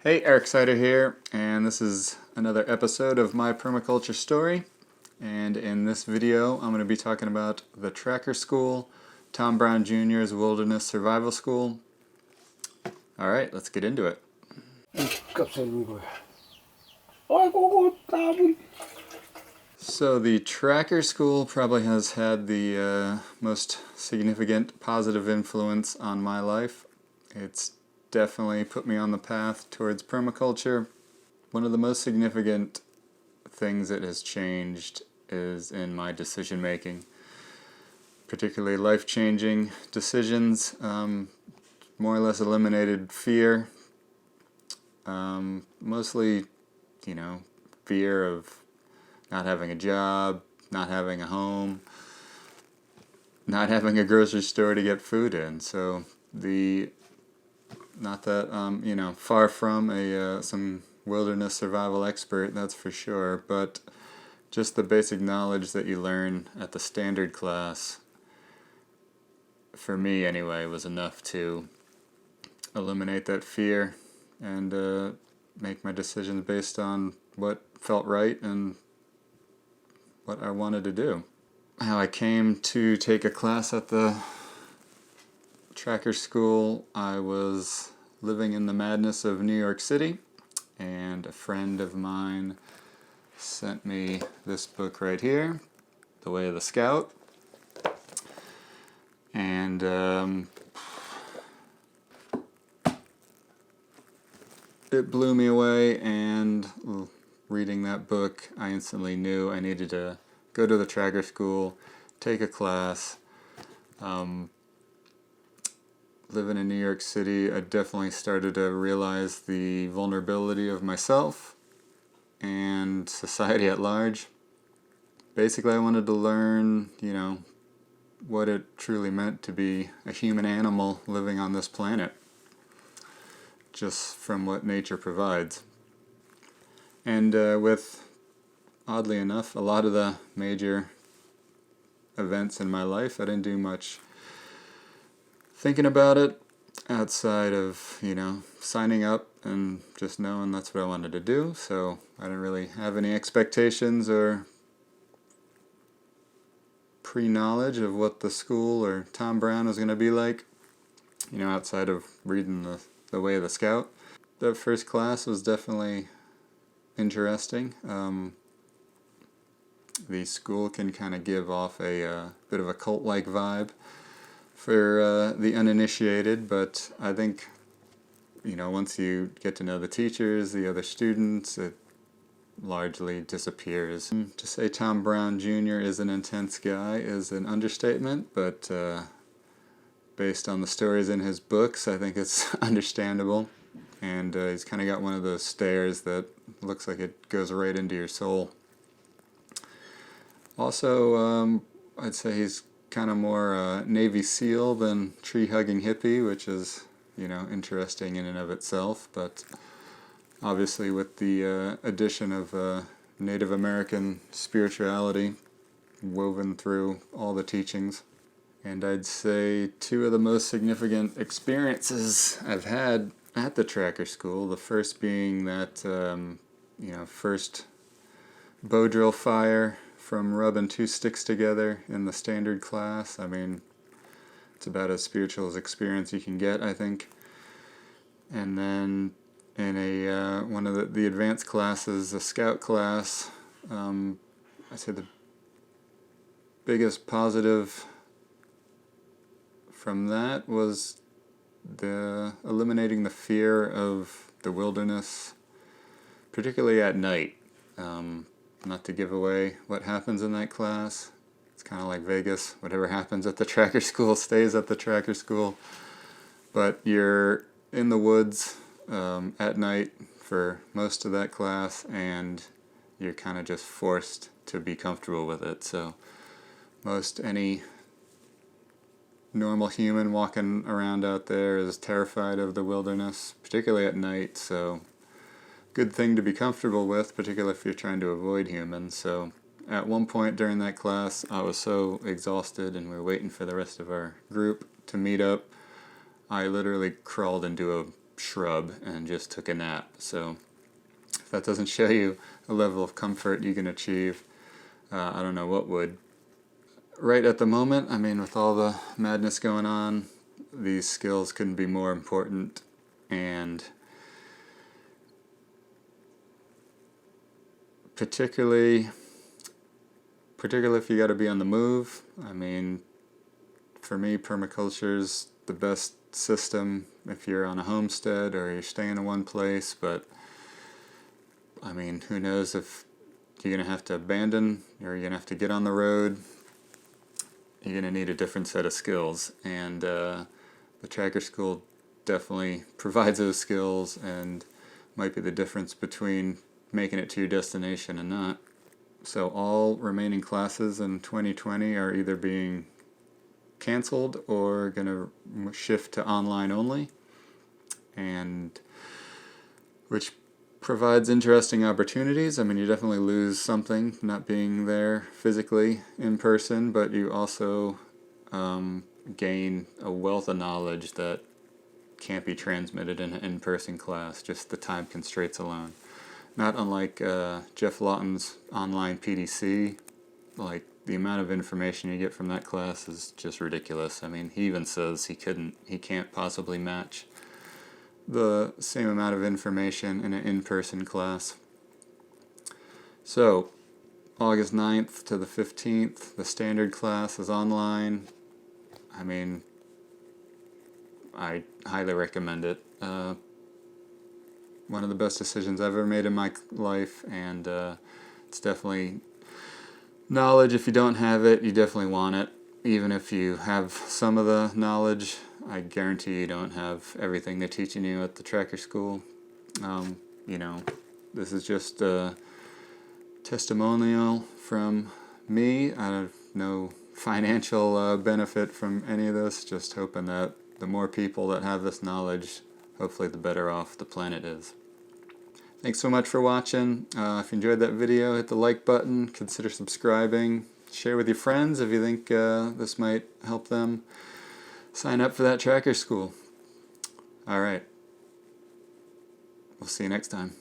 Hey, Eric Sider here, and this is another episode of my permaculture story. And in this video, I'm going to be talking about the Tracker School, Tom Brown Jr.'s Wilderness Survival School. Alright, let's get into it. So the Tracker School probably has had the most significant positive influence on my life. It's definitely put me on the path towards permaculture. One of the most significant things that has changed is in my decision making, particularly life-changing decisions. More or less eliminated fear, mostly, fear of not having a job, not having a home, not having a grocery store to get food in. So not that far from some wilderness survival expert, that's for sure, but just the basic knowledge that you learn at the standard class, for me anyway, was enough to eliminate that fear and make my decisions based on what felt right and what I wanted to do. How I came to take a class at the Tracker School: I was living in the madness of New York City, and a friend of mine sent me this book right here, The Way of the Scout, and it blew me away. And reading that book, I instantly knew I needed to go to the Tracker School, take a class. Living in New York City, I definitely started to realize the vulnerability of myself and society at large. Basically, I wanted to learn, what it truly meant to be a human animal living on this planet, just from what nature provides. And with, oddly enough, a lot of the major events in my life, I didn't do much thinking about it outside of, signing up and just knowing that's what I wanted to do. So I didn't really have any expectations or pre-knowledge of what the school or Tom Brown was going to be like, outside of reading the Way of the Scout. The first class was definitely interesting. The school can kind of give off a bit of a cult-like vibe for the uninitiated, but I think, once you get to know the teachers, the other students, it largely disappears. To say Tom Brown Jr. is an intense guy is an understatement, but based on the stories in his books, I think it's understandable. And he's kind of got one of those stares that looks like it goes right into your soul. Also, I'd say he's kind of more Navy SEAL than tree-hugging hippie, which is, interesting in and of itself. But obviously with the addition of Native American spirituality woven through all the teachings. And I'd say two of the most significant experiences I've had at the Tracker School, the first being that, first bow drill fire from rubbing two sticks together in the standard class. I mean, it's about as spiritual as experience you can get, I think. And then in one of the advanced classes, the Scout class, I'd say the biggest positive from that was the eliminating the fear of the wilderness, particularly at night. Not to give away what happens in that class. It's kind of like Vegas. Whatever happens at the Tracker School stays at the Tracker School. But you're in the woods at night for most of that class, and you're kind of just forced to be comfortable with it. So any normal human walking around out there is terrified of the wilderness, particularly at night. So good thing to be comfortable with, particularly if you're trying to avoid humans. So at one point during that class, I was so exhausted and we were waiting for the rest of our group to meet up, I literally crawled into a shrub and just took a nap. So if that doesn't show you a level of comfort you can achieve, I don't know what would. Right at the moment, I mean, with all the madness going on, these skills couldn't be more important. And particularly if you got to be on the move. I mean, for me, permaculture's the best system if you're on a homestead or you're staying in one place, but I mean, who knows if you're going to have to abandon or you're going to have to get on the road. You're going to need a different set of skills, and the tracker school definitely provides those skills and might be the difference between making it to your destination and not. So all remaining classes in 2020 are either being canceled or going to shift to online only, and which provides interesting opportunities. I mean, you definitely lose something not being there physically in person, but you also gain a wealth of knowledge that can't be transmitted in an in-person class, just the time constraints alone. Not unlike Geoff Lawton's online PDC, like the amount of information you get from that class is just ridiculous. I mean, he even says he can't possibly match the same amount of information in an in-person class. So, August 9th to the 15th, the standard class is online. I mean, I highly recommend it. One of the best decisions I've ever made in my life, and it's definitely knowledge. If you don't have it, you definitely want it. Even if you have some of the knowledge, I guarantee you don't have everything they're teaching you at the tracker school. You know, this is just a testimonial from me. I have no financial benefit from any of this, just hoping that the more people that have this knowledge, hopefully the better off the planet is. Thanks so much for watching. If you enjoyed that video, hit the like button, consider subscribing, share with your friends if you think this might help them sign up for that tracker school. Alright, we'll see you next time.